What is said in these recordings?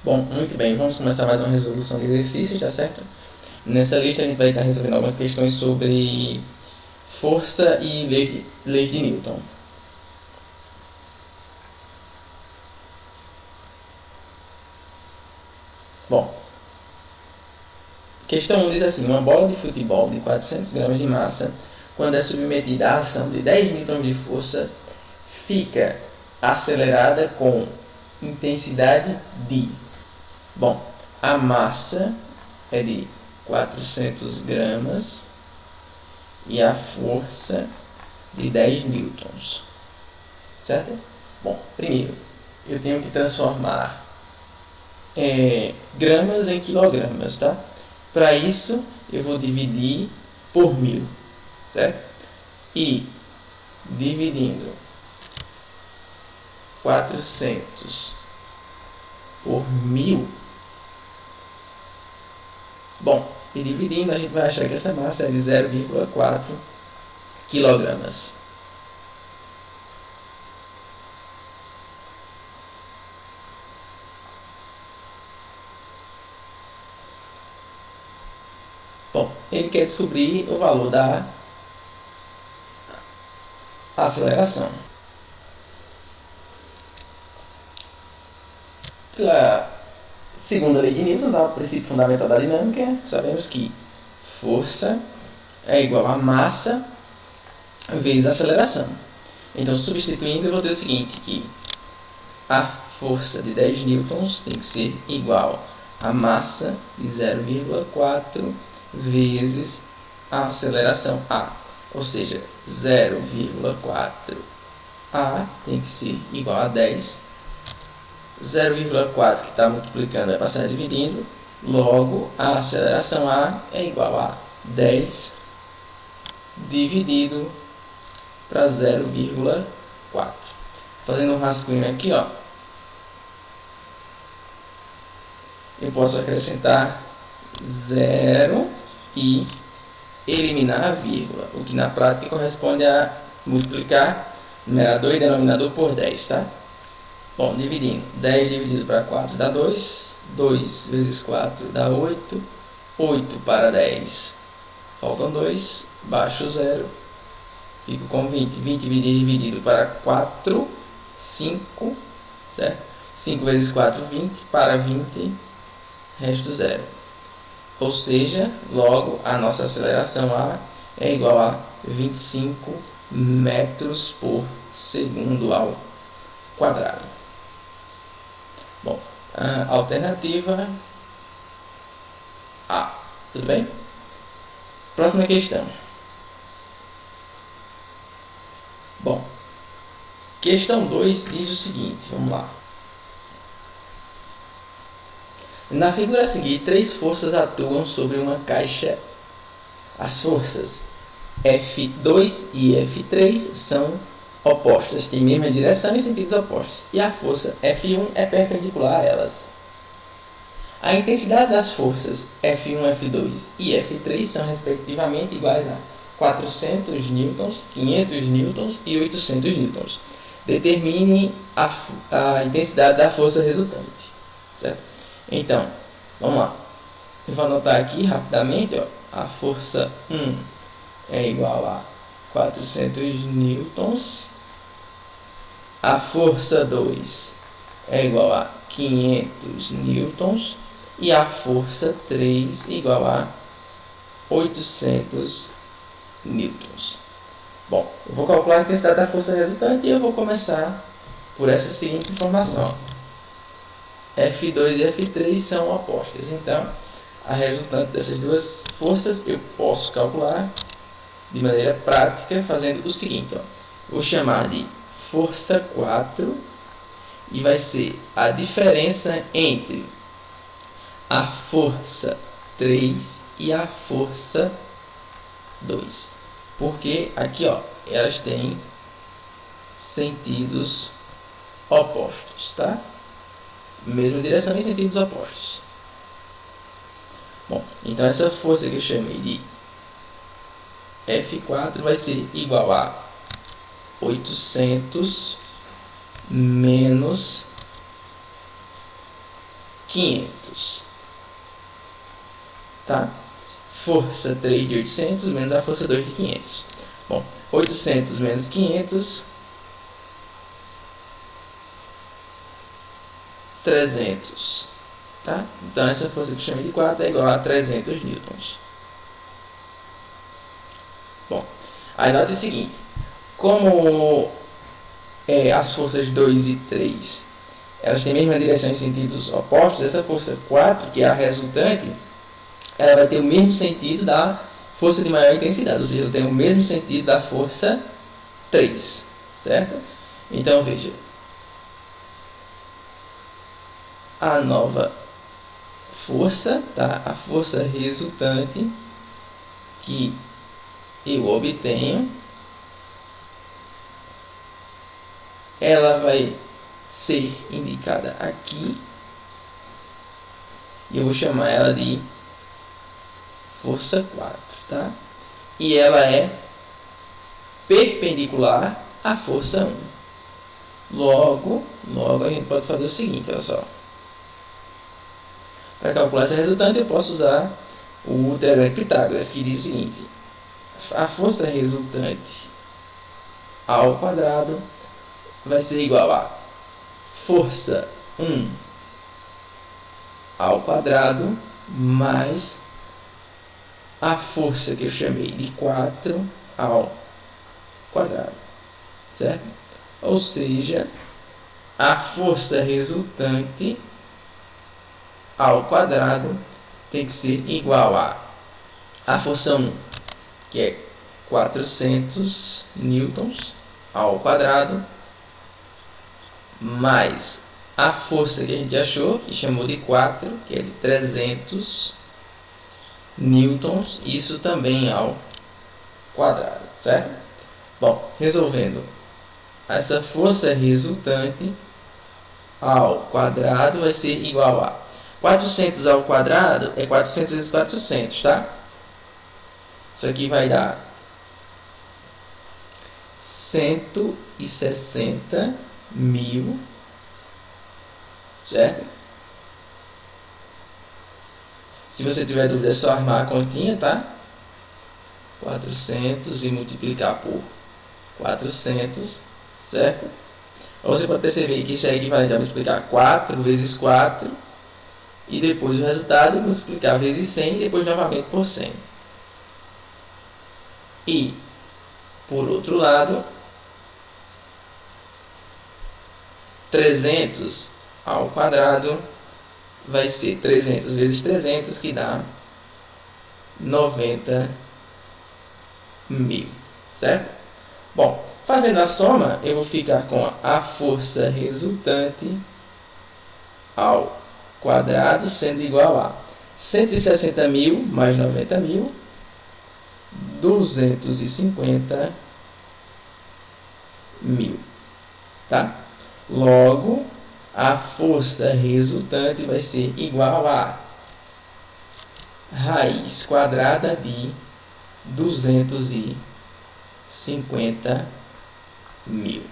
Bom, muito bem, vamos começar mais uma resolução de exercícios, tá certo? Nessa lista a gente vai estar resolvendo algumas questões sobre força e leis de Newton. Bom, questão 1 diz assim: uma bola de futebol de 400 gramas de massa, quando é submetida à ação de 10 newtons de força, fica acelerada com intensidade de... Bom, a massa é de 400 gramas e a força de 10 newtons, certo? Bom, primeiro, eu tenho que transformar gramas em quilogramas, tá? Para isso, eu vou dividir por 1000, certo? E dividindo 400 por 1000, bom, e dividindo a gente vai achar que essa massa é de 0,4 quilogramas. Bom, ele quer descobrir o valor da aceleração. Pela segunda lei de Newton, o princípio fundamental da dinâmica, sabemos que força é igual a massa vezes a aceleração. Então, substituindo, eu vou ter o seguinte, que a força de 10 newtons tem que ser igual a massa de 0,4 vezes a aceleração A. Ou seja, 0,4 A tem que ser igual a 10. 0,4 que está multiplicando vai passar dividindo. Logo, a aceleração A é igual a 10 dividido para 0,4. Fazendo um rascunho aqui, ó, eu posso acrescentar 0 e eliminar a vírgula, o que na prática corresponde a multiplicar numerador e denominador por 10, tá? Bom, dividindo, 10 dividido para 4 dá 2, 2 vezes 4 dá 8, 8 para 10, faltam 2, baixo 0, fico com 20, 20 dividido para 4, 5, certo? 5 vezes 4, 20, para 20, resto 0. Ou seja, logo a nossa aceleração A é igual a 25 metros por segundo ao quadrado. Bom, a alternativa A. Tudo bem? Próxima questão. Bom, questão 2 diz o seguinte, vamos lá. Na figura a seguir, 3 forças atuam sobre uma caixa. As forças F2 e F3 são opostas, têm mesma direção e sentidos opostos, e a força F1 é perpendicular a elas. A intensidade das forças F1, F2 e F3 são respectivamente iguais a 400 newtons, 500 newtons e 800 newtons. Determine a intensidade da força resultante, certo? Então, vamos lá. Eu vou anotar aqui rapidamente, ó, a força 1 é igual a 400 newtons. A força 2 é igual a 500 newtons. E a força 3 é igual a 800 newtons. Bom, eu vou calcular a intensidade da força resultante e eu vou começar por essa seguinte informação. F2 e F3 são opostas. Então, a resultante dessas duas forças eu posso calcular de maneira prática fazendo o seguinte. Ó. Vou chamar de força 4 e vai ser a diferença entre a força 3 e a força 2. Porque aqui, ó, elas têm sentidos opostos, tá? Mesma direção e sentidos opostos. Bom, então essa força que eu chamei de F4 vai ser igual a 800 menos 500. Tá? Força 3 de 800 menos a força 2 de 500. Bom, 800 menos 500, 300. Tá? Então, essa força que eu chamei de 4 é igual a 300 newtons. Bom, aí note o seguinte. Como as forças 2 e 3 elas têm a mesma direção em sentidos opostos, essa força 4, que é a resultante, ela vai ter o mesmo sentido da força de maior intensidade, ou seja, ela tem o mesmo sentido da força 3, certo? Então, veja, a nova força, tá? A força resultante que eu obtenho, ela vai ser indicada aqui, e eu vou chamar ela de força 4, tá? E ela é perpendicular à força 1. Logo a gente pode fazer o seguinte, olha só. Para calcular essa resultante, eu posso usar o teorema de Pitágoras, que diz o seguinte: a força resultante ao quadrado vai ser igual a força 1 ao quadrado mais a força que eu chamei de 4 ao quadrado, certo? Ou seja, a força resultante ao quadrado tem que ser igual a força 1, que é 400 newtons ao quadrado, mais a força que a gente achou, que chamou de 4, que é de 300 newtons, isso também ao quadrado, certo? Bom, resolvendo, essa força resultante ao quadrado vai ser igual a 400 ao quadrado é 400 vezes 400, tá? Isso aqui vai dar 160 mil, certo? Se você tiver dúvida, é só armar a continha, tá? 400 e multiplicar por 400, certo? Ou você pode perceber que isso é equivalente a multiplicar 4 vezes 4 e depois o resultado multiplicar vezes 100 e depois novamente por 100. E, por outro lado, 300 ao quadrado vai ser 300 vezes 300, que dá 90 mil, certo? Bom, fazendo a soma, eu vou ficar com a força resultante ao quadrado sendo igual a 160 mil mais 90 mil, 250 mil, tá? Logo, a força resultante vai ser igual a raiz quadrada de 250 mil.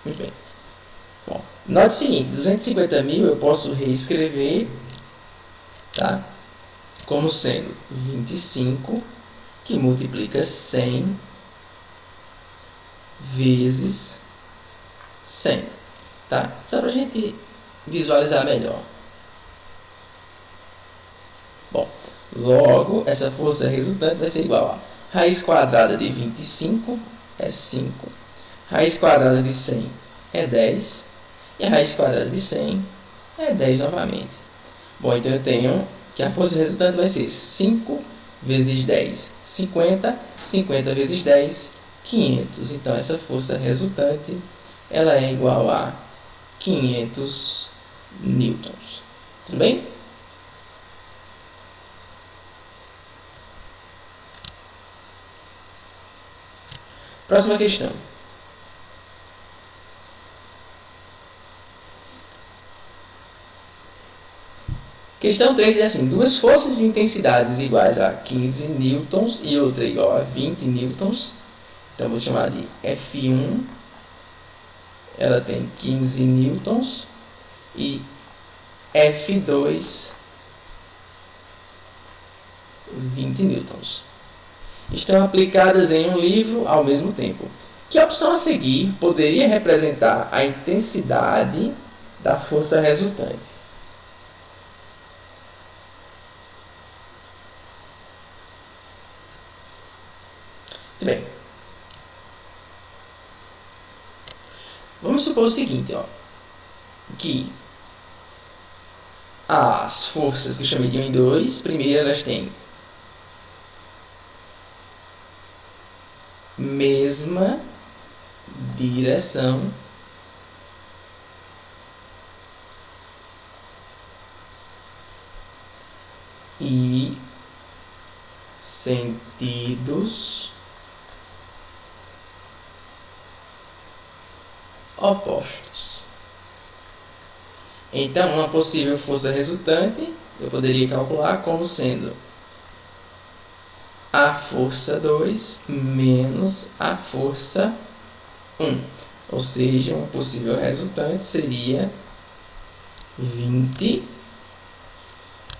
Muito bem. Bom, note o seguinte, 250 mil eu posso reescrever, tá? Como sendo 25, que multiplica 100 vezes 100, tá? Só para a gente visualizar melhor. Bom, logo, essa força resultante vai ser igual a raiz quadrada de 25 é 5, raiz quadrada de 100 é 10, e a raiz quadrada de 100 é 10 novamente. Bom, então eu tenho que a força resultante vai ser 5 vezes 10, 50, 50 vezes 10, 500. Então, essa força resultante ela é igual a 500 newtons. Tudo bem? Próxima questão. Questão 3 é assim: duas forças de intensidades iguais a 15 newtons e outra igual a 20 newtons. Então, vou chamar de F1 ela tem 15 newtons e F2 20 newtons. Estão aplicadas em um livro ao mesmo tempo. Que opção a seguir poderia representar a intensidade da força resultante? Muito bem. Vamos supor o seguinte, que as forças que eu chamei de 1 e 2, primeiro elas têm mesma direção e sentidos opostos. Então, uma possível força resultante eu poderia calcular como sendo a força 2 menos a força 1. Ou seja, uma possível resultante seria 20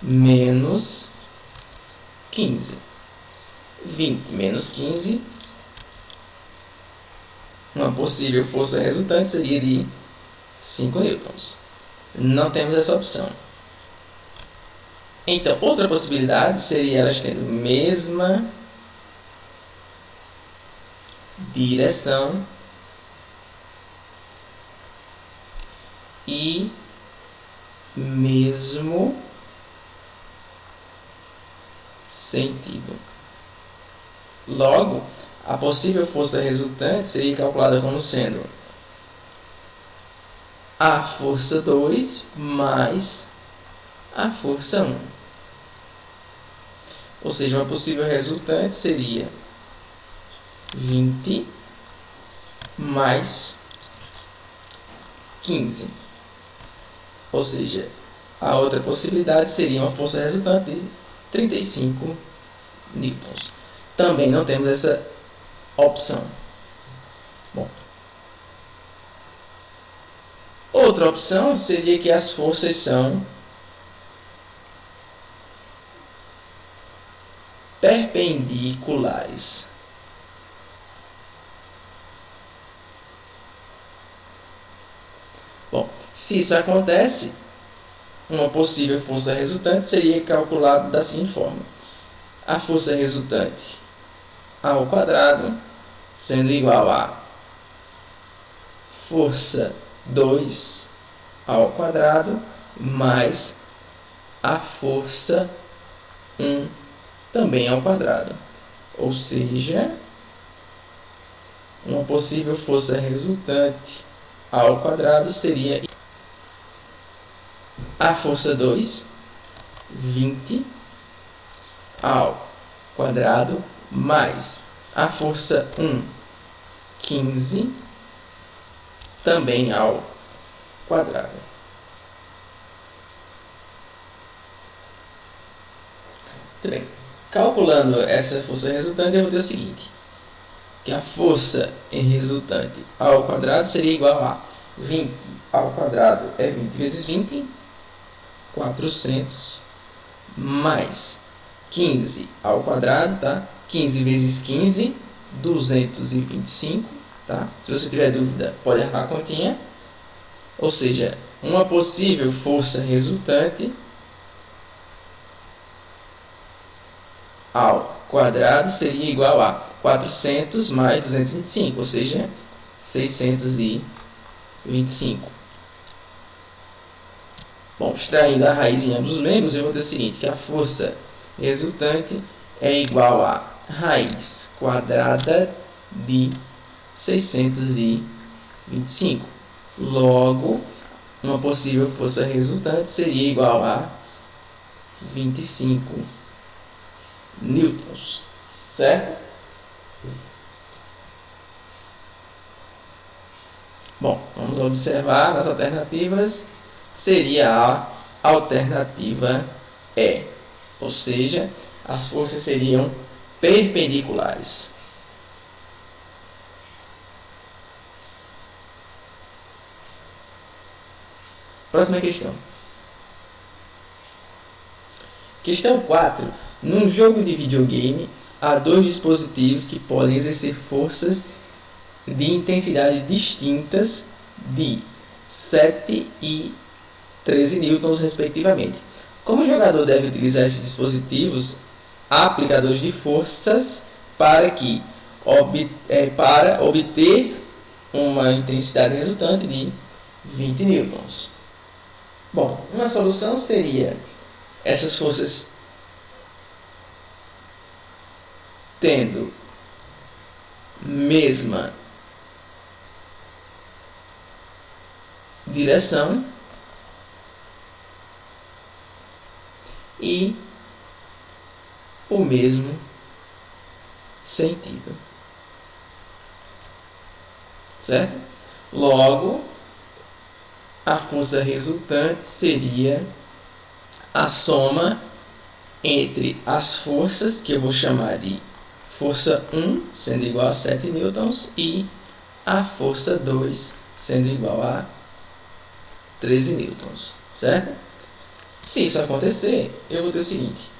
menos 15. 20 menos 15, uma possível força resultante seria de 5 newtons. Não temos essa opção. Então, outra possibilidade seria elas tendo mesma direção e mesmo sentido. Logo, a possível força resultante seria calculada como sendo a força 2 mais a força 1. Ou seja, uma possível resultante seria 20 mais 15. Ou seja, a outra possibilidade seria uma força resultante de 35 newtons. Também não temos essa opção. Bom, outra opção seria que as forças são perpendiculares. Bom, se isso acontece, uma possível força resultante seria calculada da seguinte forma: a força resultante ao quadrado sendo igual a força 2 ao quadrado mais a força 1 também ao quadrado. Ou seja, uma possível força resultante ao quadrado seria a força 2, 20 ao quadrado, mais a força 1, 15, também ao quadrado. Muito bem. Calculando essa força resultante, eu vou ter o seguinte: que a força resultante ao quadrado seria igual a 20 ao quadrado é 20 vezes 20, 400, mais 15 ao quadrado, tá? 15 vezes 15, 225, tá? Se você tiver dúvida, pode armar a continha. Ou seja, uma possível força resultante ao quadrado seria igual a 400 mais 225, ou seja, 625. Bom, extraindo a raiz em ambos os membros, eu vou ter o seguinte: que a força resultante é igual a raiz quadrada de 625. Logo, uma possível força resultante seria igual a 25 newtons, certo? Bom, vamos observar nas alternativas. Seria a alternativa E, ou seja, as forças seriam perpendiculares. Próxima questão. Questão 4. Num jogo de videogame, há dois dispositivos que podem exercer forças de intensidade distintas de 7 e 13 newtons, respectivamente. Como o jogador deve utilizar esses dispositivos, há aplicadores de forças para obter uma intensidade resultante de 20 newtons. Bom, uma solução seria essas forças tendo mesma direção e o mesmo sentido, certo? Logo, a força resultante seria a soma entre as forças, que eu vou chamar de força 1, sendo igual a 7 newtons, e a força 2, sendo igual a 13 newtons, certo? Se isso acontecer, eu vou ter o seguinte: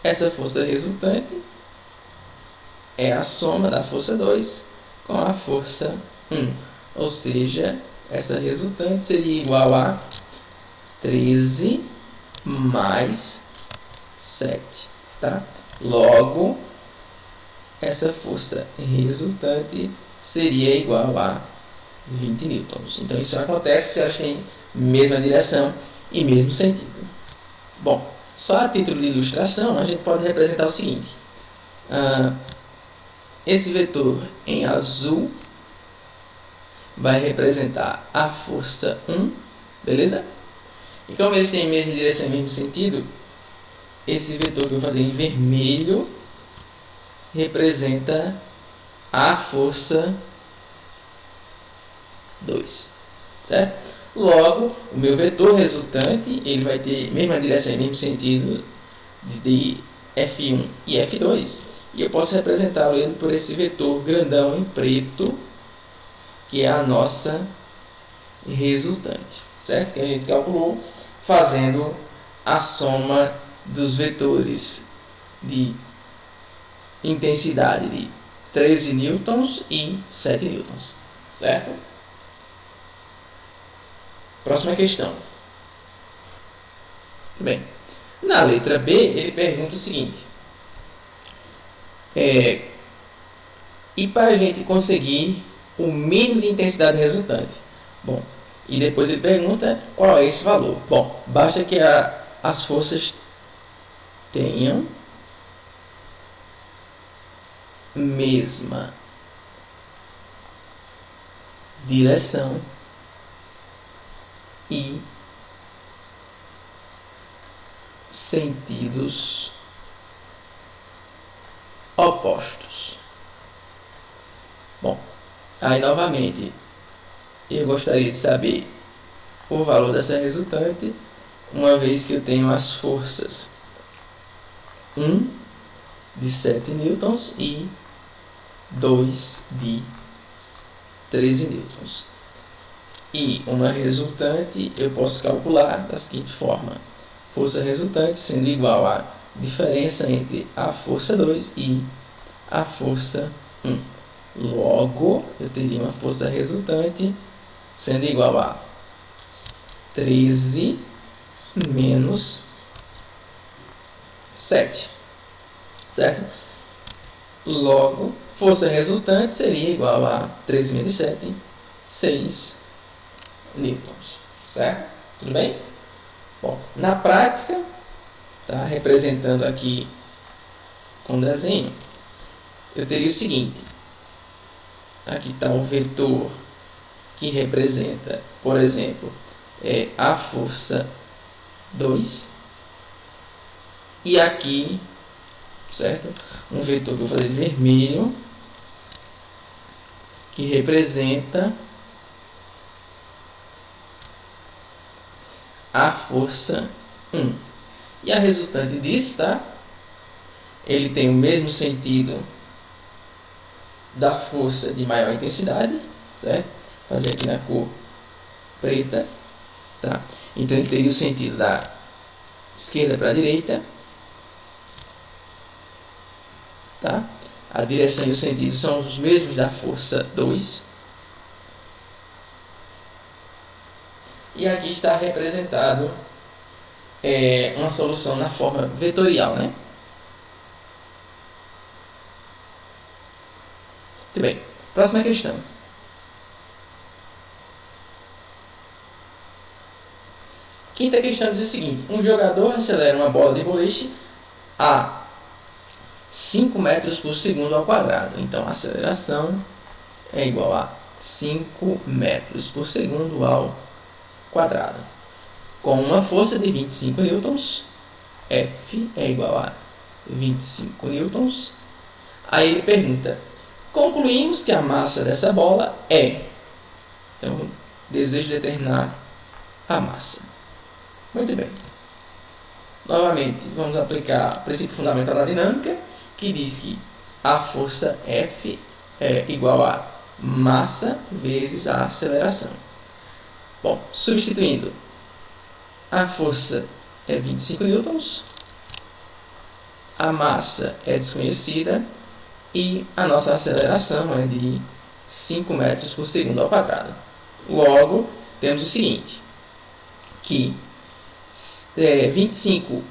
essa força resultante é a soma da força 2 com a força 1, ou seja, essa resultante seria igual a 13 mais 7, tá? Logo, essa força resultante seria igual a 20 newtons. Então, isso acontece se elas têm mesma direção e mesmo sentido. Bom, só a título de ilustração, a gente pode representar o seguinte. Esse vetor em azul vai representar a força 1, beleza? E como eles têm a mesma direção e mesmo sentido, esse vetor que eu vou fazer em vermelho representa a força 2, certo? Logo, o meu vetor resultante ele vai ter a mesma direção e mesmo sentido de F1 e F2, e eu posso representá-lo por esse vetor grandão em preto, que é a nossa resultante, certo? Que a gente calculou fazendo a soma dos vetores de intensidade de 13 newtons e 7 newtons, certo? Próxima questão. Muito bem. Na letra B, ele pergunta o seguinte. E para a gente conseguir o mínimo de intensidade resultante? Bom, e depois ele pergunta qual é esse valor. Bom, basta que as forças tenham mesma direção e sentidos opostos. Bom, aí novamente eu gostaria de saber o valor dessa resultante, uma vez que eu tenho as forças 1 de 7 newtons e 2 de 13 newtons. E uma resultante eu posso calcular da seguinte forma: força resultante sendo igual à diferença entre a força 2 e a força 1. Logo, eu teria uma força resultante sendo igual a 13 menos 7, certo? Logo, força resultante seria igual a 13 menos 7, 6 newtons, certo? Tudo bem? Bom, na prática, tá representando aqui com desenho, eu teria o seguinte. Aqui está um vetor que representa, por exemplo, a força 2. E aqui, certo? Um vetor que eu vou fazer de vermelho, que representa a força 1. E a resultante disso, tá? Ele tem o mesmo sentido da força de maior intensidade, certo? Vou fazer aqui na cor preta, tá? Então ele teria o sentido da esquerda para a direita, tá? A direção e o sentido são os mesmos da força 2. E aqui está representado uma solução na forma vetorial, né? Muito bem. Próxima questão. Quinta questão diz o seguinte: um jogador acelera uma bola de boliche a 5 metros por segundo ao quadrado. Então, a aceleração é igual a 5 metros por segundo ao quadrado. Com uma força de 25 newtons, F é igual a 25 newtons. Aí ele pergunta: concluímos que a massa dessa bola é... Então, desejo determinar a massa. Muito bem. Novamente, vamos aplicar o princípio fundamental da dinâmica, que diz que a força F é igual a massa vezes a aceleração. Bom, substituindo, a força é 25 newtons, a massa é desconhecida e a nossa aceleração é de 5 metros por segundo ao quadrado. Logo, temos o seguinte, que 25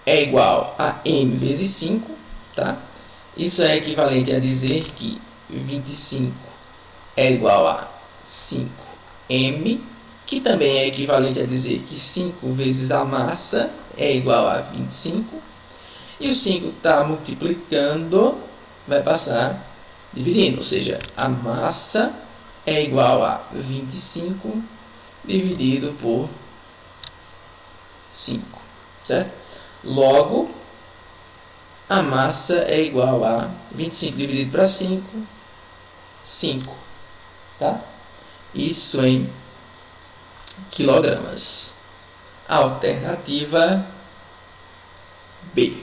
é igual a m vezes 5, tá? Isso é equivalente a dizer que 25 é igual a 5m, que também é equivalente a dizer que 5 vezes a massa é igual a 25, e o 5 está multiplicando, vai passar dividindo, ou seja, a massa é igual a 25 dividido por 5, certo? Logo, a massa é igual a 25 dividido para 5, 5, tá? Isso em quilogramas. Alternativa B.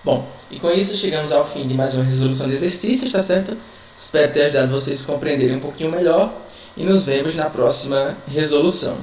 Bom, e com isso chegamos ao fim de mais uma resolução de exercícios, tá certo? Espero ter ajudado vocês a compreenderem um pouquinho melhor e nos vemos na próxima resolução.